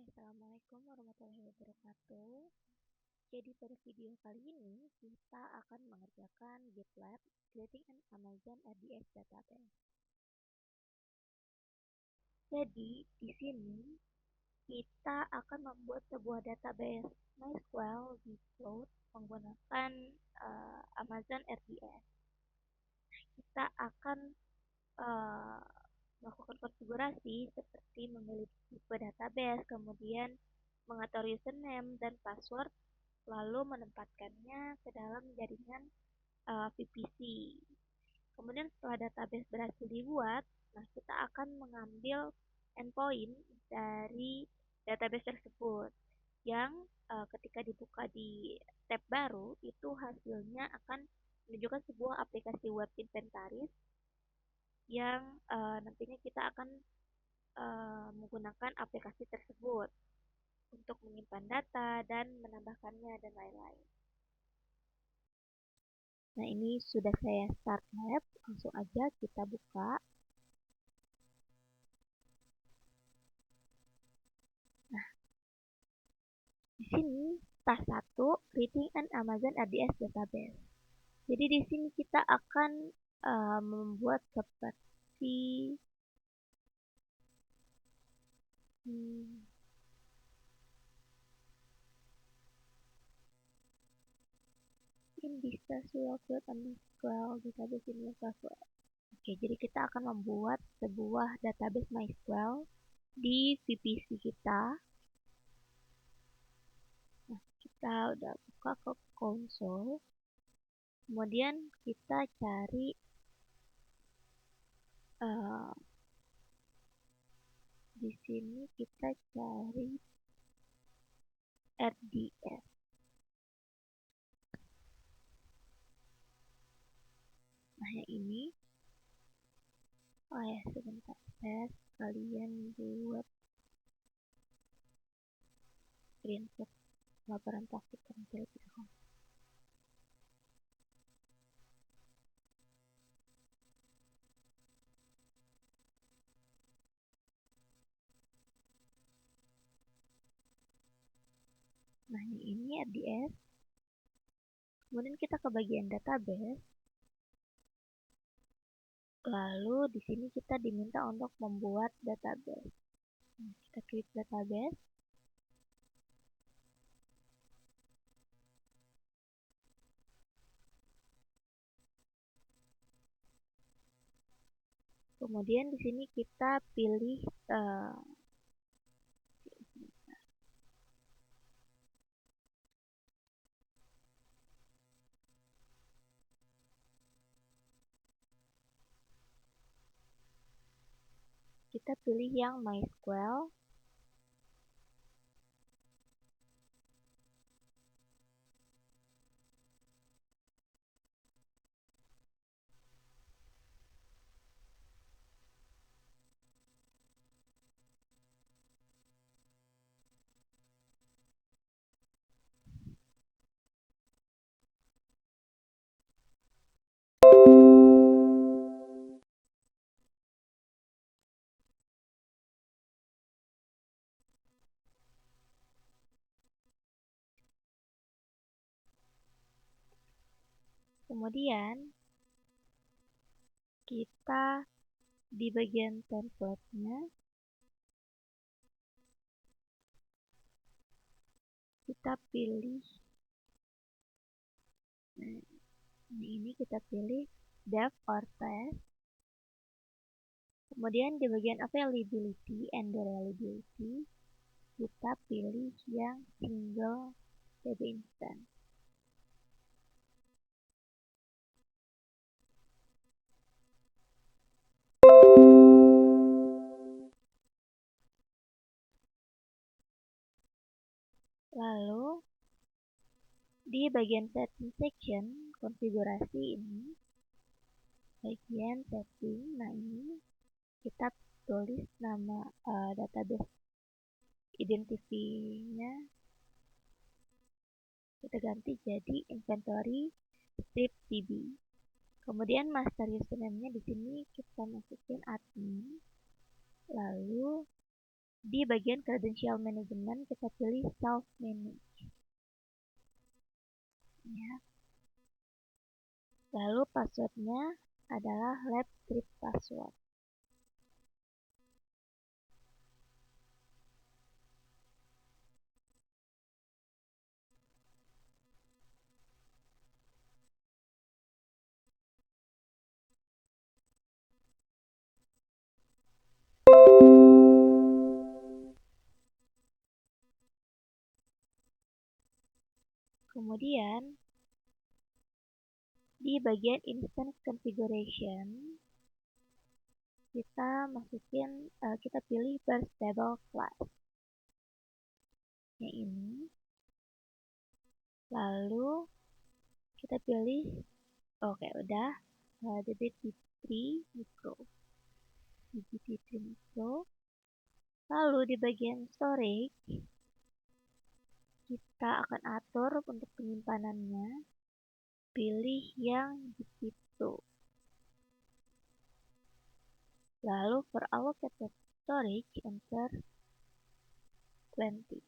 Assalamualaikum warahmatullahi wabarakatuh. Jadi pada video kali ini kita akan mengerjakan GitLab Creating an Amazon RDS Database. Jadi di sini kita akan membuat sebuah database MySQL di cloud menggunakan Amazon RDS. Kita akan melakukan konfigurasi seperti memilih tipe database, kemudian mengatur username dan password, lalu menempatkannya ke dalam jaringan VPC. Kemudian setelah database berhasil dibuat, nah kita akan mengambil endpoint dari database tersebut yang ketika dibuka di tab baru itu hasilnya akan menunjukkan sebuah aplikasi web inventaris yang nantinya kita akan menggunakan aplikasi tersebut untuk menyimpan data dan menambahkannya dan lain-lain. Nah, ini sudah saya start lab, langsung aja kita buka. Nah, di sini task 1, Creating an Amazon RDS Database. Jadi di sini kita akan membuat seperti mungkin bisa upload MySQL database in your software. Oke, jadi kita akan membuat sebuah database MySQL di VPC kita. Nah, kita udah buka ke console. Kemudian kita cari di sini kita cari RDS. Nah, yang ini. Oh ya, sebentar. Saya sekalian buat screenshot laporan praktik terlebih dahulu. Nah, ini RDS. Kemudian kita ke bagian database. Lalu di sini kita diminta untuk membuat database. Nah, kita klik database. Kemudian di sini kita pilih yang MySQL. Kemudian kita di bagian template-nya kita pilih ini kita pilih dev or test. Kemudian di bagian availability and reliability kita pilih yang single DB instance. Lalu di bagian setting section konfigurasi ini bagian setting, nah ini kita tulis nama database identity-nya kita ganti jadi inventory strip db. Kemudian master username-nya di sini kita masukin admin. Lalu Di bagian credential management kita pilih self manage. Ya. Lalu passwordnya adalah lab script password. Kemudian di bagian instance configuration kita pilih burst table class. Ini. Lalu kita pilih oke, udah DBT3 Micro. DBT3 Micro. Lalu di bagian storage kita akan atur untuk penyimpanannya. Pilih yang di situ. Lalu for allocated storage enter 20.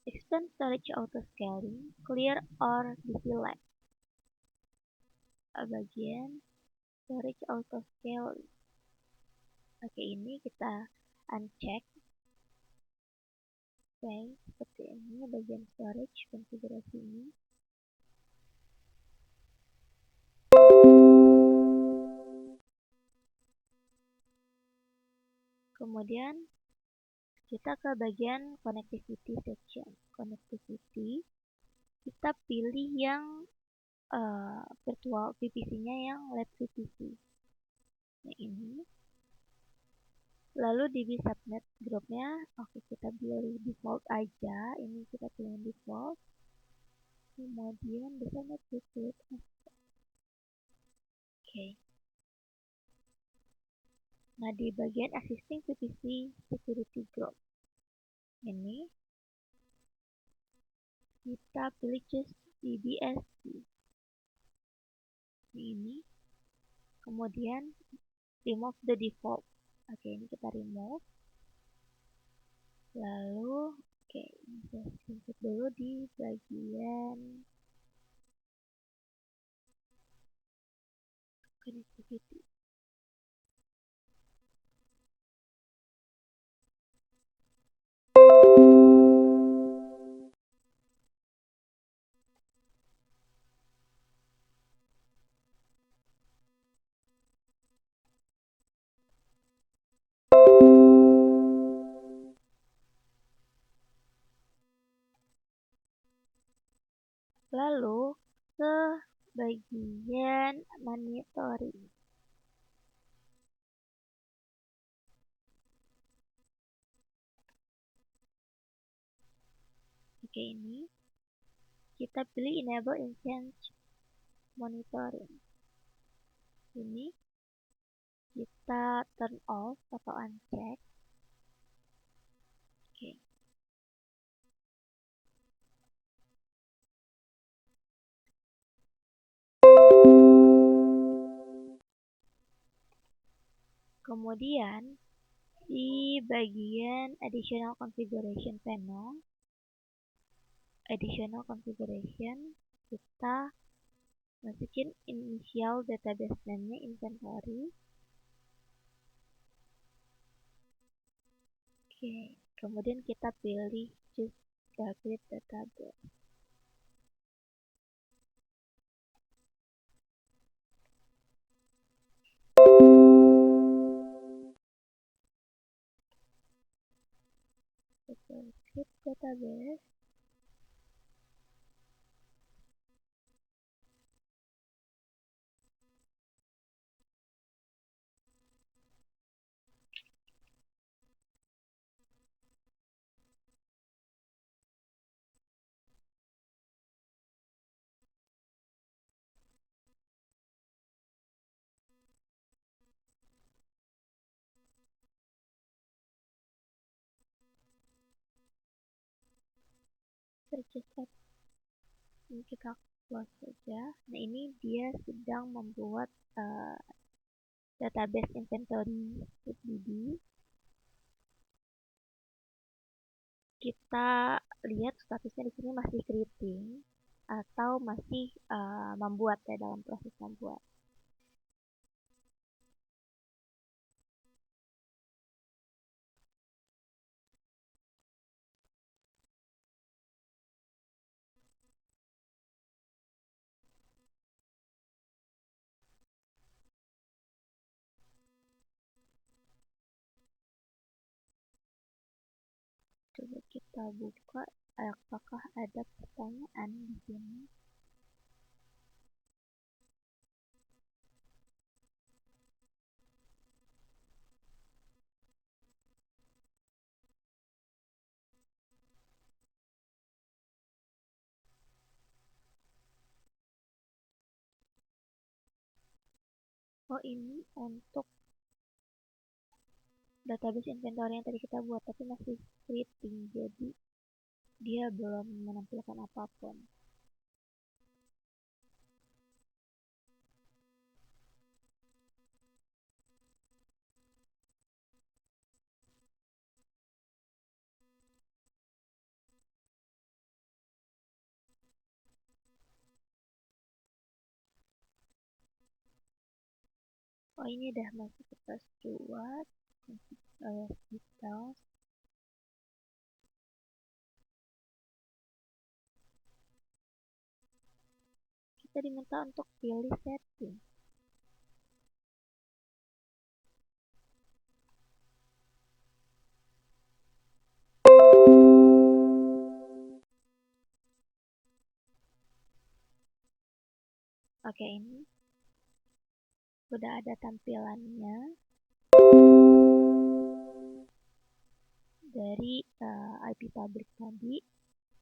Expand storage auto scaling, clear or deselect. Bagian storage auto scaling. Oke, ini kita uncheck. Oke, seperti ini bagian storage konfigurasi ini. Kemudian kita ke bagian connectivity section. Connectivity, kita pilih yang virtual VPC-nya yang lab VPC. Nah, ini. Lalu di subnet grupnya, oke, kita pilih default aja. Ini kita pilih default. Kemudian di subnet group. Oke. Nah, di bagian existing VPC security group ini kita pilih choose DBSC. Ini. Kemudian remove the default. Oke, ini kita remove. Lalu oke, ini saya screenshot dulu di bagian connectivity. Lalu ke bagian monitoring. Oke, ini kita pilih enable instance monitoring. Ini kita turn off atau uncheck. Oke. Kemudian di bagian additional configuration panel, additional configuration, kita masukin initial database name-nya inventory. Oke, kemudian kita pilih choose create database. Create database. Ini kita close saja. Nah, ini dia sedang membuat database inventory DB. kita lihat statusnya di sini masih creating atau masih membuat ya, dalam proses membuat. Coba kita buka, apakah ada pertanyaan di sini. Oh, ini untuk database inventory yang tadi kita buat, tapi masih creating, jadi dia belum menampilkan apapun. Oh, ini udah masuk ke tas 2, details. Kita diminta untuk pilih setting. Oke, ini udah ada tampilannya dari IP public tadi.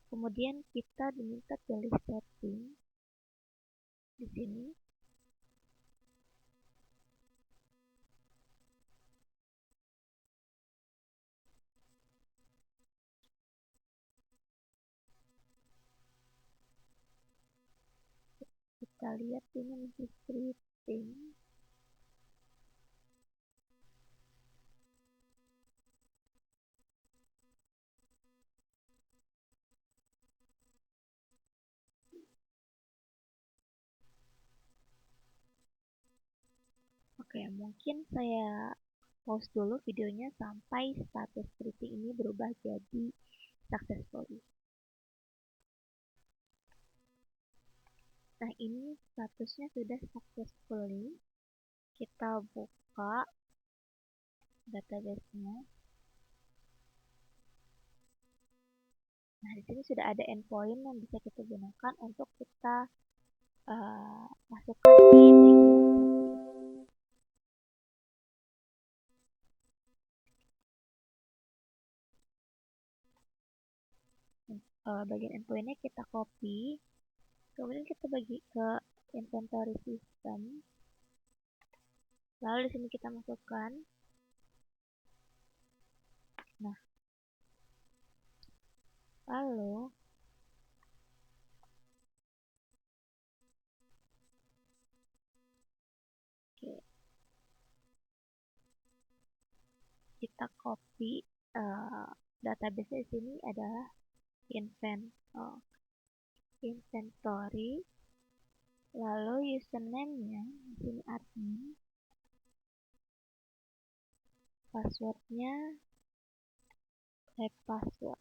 Kemudian kita diminta pilih setting di sini. Kita lihat ini masih scripting. Oke, mungkin saya pause dulu videonya sampai status scripting ini berubah jadi successfully. Nah, ini statusnya sudah successfully. Kita buka database-nya. Nah, di sini sudah ada endpoint yang bisa kita gunakan untuk kita masukkan di bagian bagian endpointnya kita copy, kemudian kita bagi ke inventory system, lalu di sini kita masukkan. Nah, lalu kita copy database di sini adalah inventory, lalu username-nya di sini admin, passwordnya password.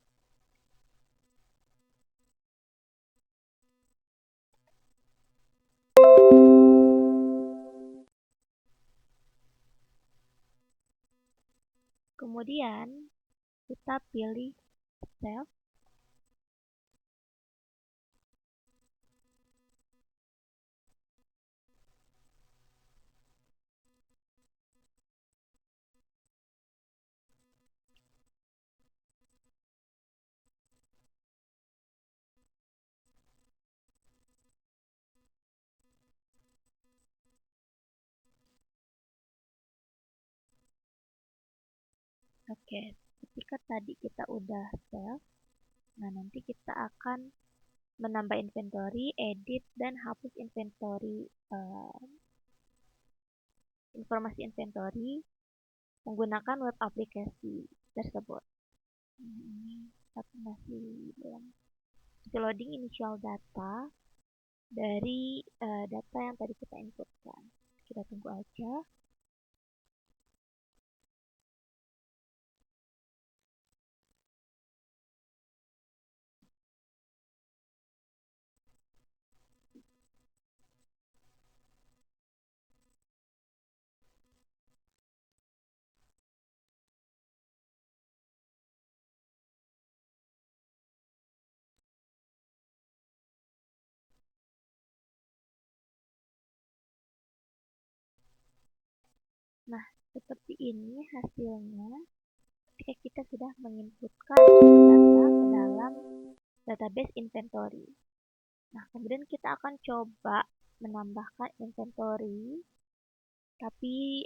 Kemudian kita pilih save. Oke, ketika tadi kita udah save, nah nanti kita akan menambah inventory, edit, dan hapus inventory, informasi inventory menggunakan web aplikasi tersebut. tapi masih belum. Masih loading initial data dari data yang tadi kita inputkan. Kita tunggu aja. Nah, seperti ini hasilnya ketika kita sudah menginputkan data ke dalam database inventory. Nah, kemudian kita akan coba menambahkan inventory, tapi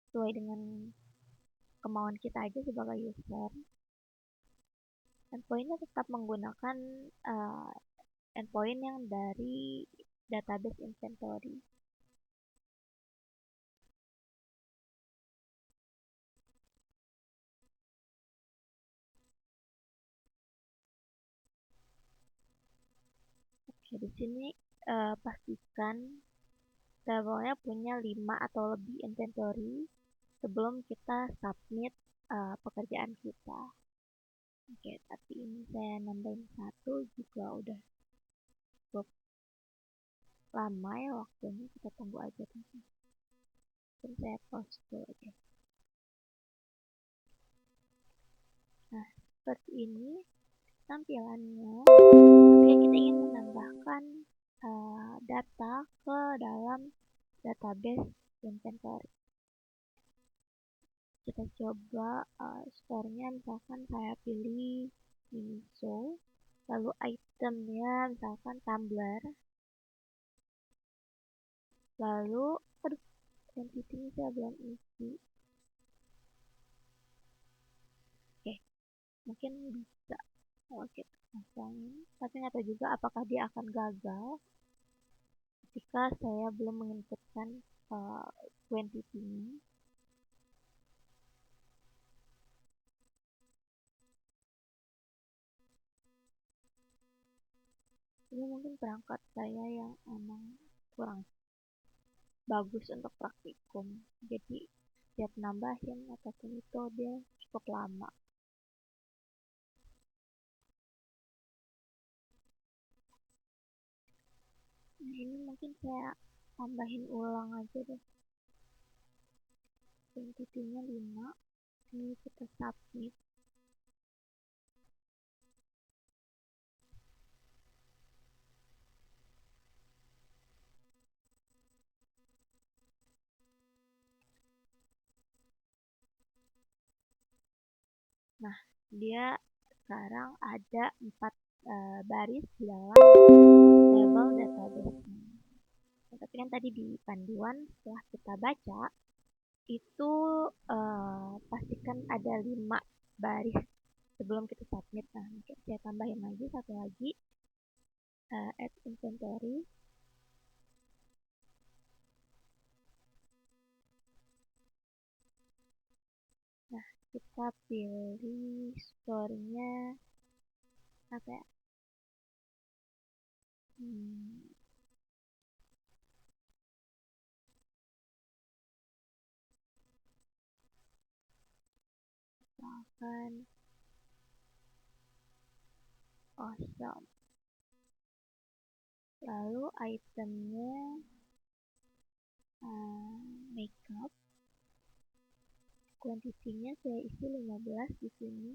sesuai dengan kemauan kita aja sebagai user. Endpointnya tetap menggunakan endpoint yang dari database inventory. Oke, di sini pastikan levelnya punya 5 atau lebih inventory sebelum kita submit pekerjaan kita. Oke, tapi ini saya nambahin 1 juga udah cukup lama ya waktunya. Kita tunggu aja dulu. Terus saya pause dulu aja. Nah, seperti ini tampilannya ketika kita ingin menambahkan data ke dalam database inventory. Kita coba store-nya, misalkan saya pilih Miniso, lalu itemnya misalkan tumbler, lalu entity saya belum isi. Oke, mungkin bisa kalau kita pasangin, tapi nggak tahu juga apakah dia akan gagal ketika saya belum menginputkan entity-nya. Ini mungkin perangkat saya yang emang kurang bagus untuk praktikum, jadi setiap nambahin apapun itu dia cukup lama. Nah, ini mungkin saya tambahin ulang aja deh, entity-nya 5. Ini kita submit. Nah, dia sekarang ada 4 baris di dalam label database-nya. Nah, tapi kan tadi di panduan setelah kita baca itu pastikan ada 5 baris sebelum kita submit. Nah, mungkin saya tambahin lagi satu lagi, add inventory. Nah, kita pilih store-nya apa ya? Misalkan awesome. Lalu itemnya makeup. Quantity-nya saya isi 15 di sini.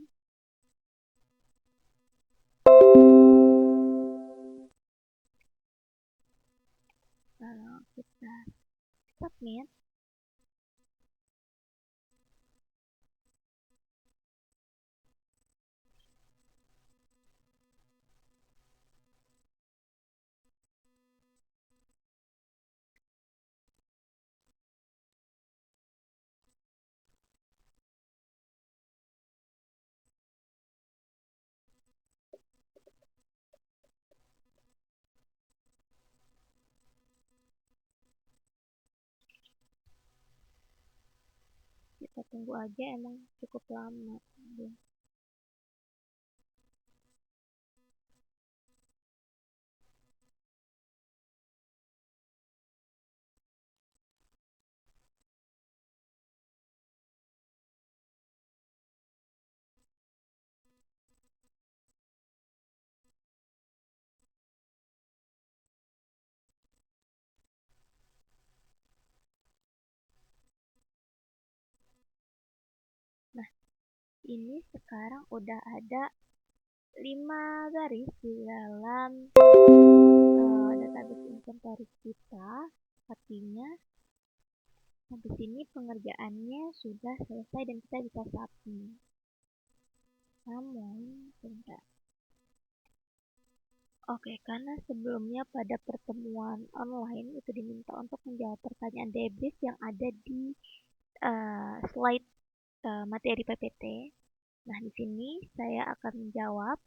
Lalu kita submit. Kita tunggu aja, emang cukup lama. ini sekarang udah ada 5 garis di dalam database inventory kita. Artinya sampai sini pengerjaannya sudah selesai dan kita bisa submit. Namun, sebentar. Oke, karena sebelumnya pada pertemuan online itu diminta untuk menjawab pertanyaan debrief yang ada di slide materi PPT. Nah, di sini saya akan menjawab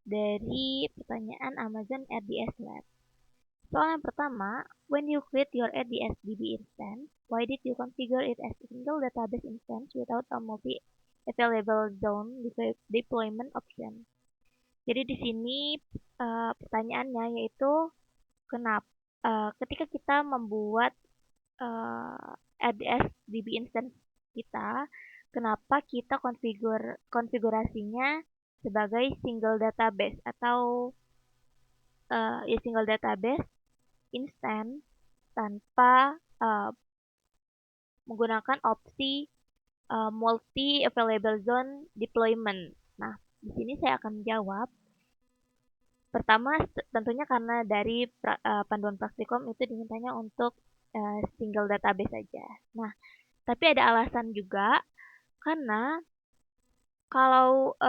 dari pertanyaan Amazon RDS Lab. Soal yang pertama, when you create your RDS DB instance, why did you configure it as a single database instance without a multi-available zone deployment option? Jadi di sini pertanyaannya yaitu kenapa ketika kita membuat RDS DB instance kita, kenapa kita konfigurasinya sebagai single database atau ya single database instance tanpa menggunakan opsi multi available zone deployment. Nah, di sini saya akan menjawab. Pertama, tentunya karena dari panduan praktikum itu dimintanya untuk single database saja. Nah, tapi ada alasan juga karena kalau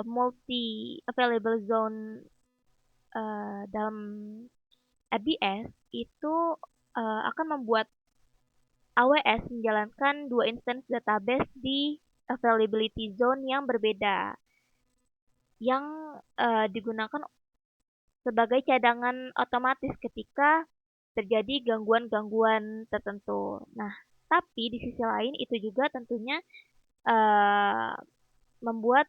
multi available zone dalam RDS itu akan membuat AWS menjalankan dua instance database di availability zone yang berbeda yang digunakan sebagai cadangan otomatis ketika terjadi gangguan-gangguan tertentu. Nah, tapi di sisi lain itu juga tentunya membuat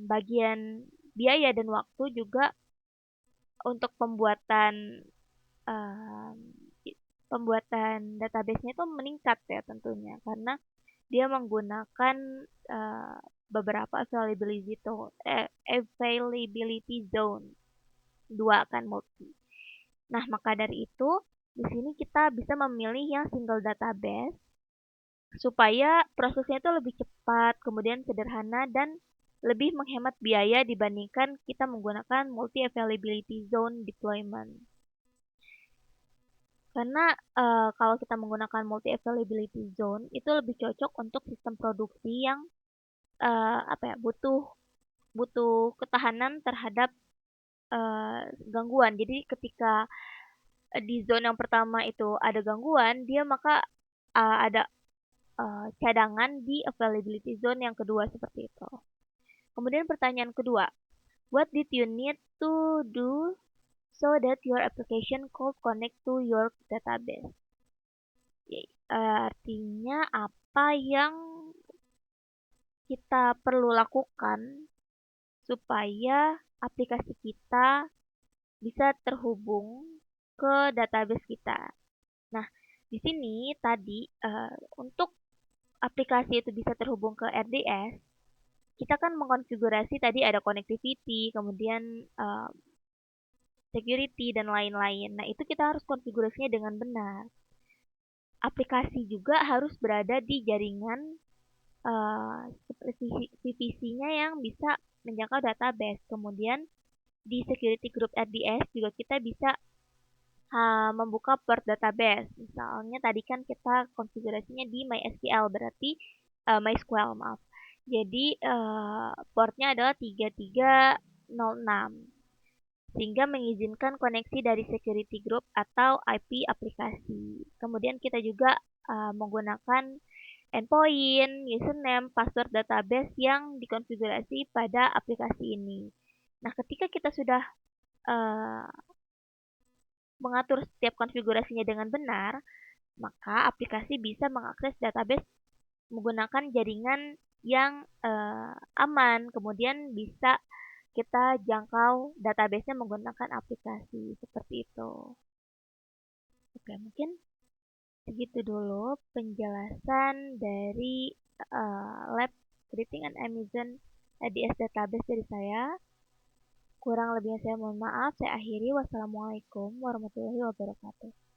bagian biaya dan waktu juga untuk pembuatan database-nya itu meningkat ya tentunya karena dia menggunakan beberapa availability zone dua kan multi. Nah, maka dari itu di sini kita bisa memilih yang single database supaya prosesnya itu lebih cepat, kemudian sederhana dan lebih menghemat biaya dibandingkan kita menggunakan multi availability zone deployment. Karena kalau kita menggunakan multi availability zone itu lebih cocok untuk sistem produksi yang butuh ketahanan terhadap gangguan. Jadi ketika di zone yang pertama itu ada gangguan, dia maka ada cadangan di availability zone yang kedua seperti itu. Kemudian pertanyaan kedua, what did you need to do so that your application could connect to your database? Artinya apa yang kita perlu lakukan supaya aplikasi kita bisa terhubung ke database kita. Nah, di sini tadi untuk aplikasi itu bisa terhubung ke RDS, kita kan mengkonfigurasi tadi ada connectivity, kemudian security dan lain-lain. Nah, itu kita harus konfigurasinya dengan benar. Aplikasi juga harus berada di jaringan VPC-nya yang bisa menjangkau database. Kemudian di security group RDS juga kita bisa membuka port database. Misalnya tadi kan kita konfigurasinya di MySQL, berarti MySQL maaf. Jadi portnya adalah 3306 sehingga mengizinkan koneksi dari security group atau IP aplikasi. Kemudian kita juga menggunakan endpoint, username, password database yang dikonfigurasi pada aplikasi ini. Nah, ketika kita sudah mengatur setiap konfigurasinya dengan benar, maka aplikasi bisa mengakses database menggunakan jaringan yang aman. Kemudian bisa kita jangkau database-nya menggunakan aplikasi seperti itu. Oke, mungkin segitu dulu penjelasan dari lab creating an Amazon RDS database dari saya. Kurang lebihnya saya mohon maaf. Saya akhiri. Wassalamualaikum warahmatullahi wabarakatuh.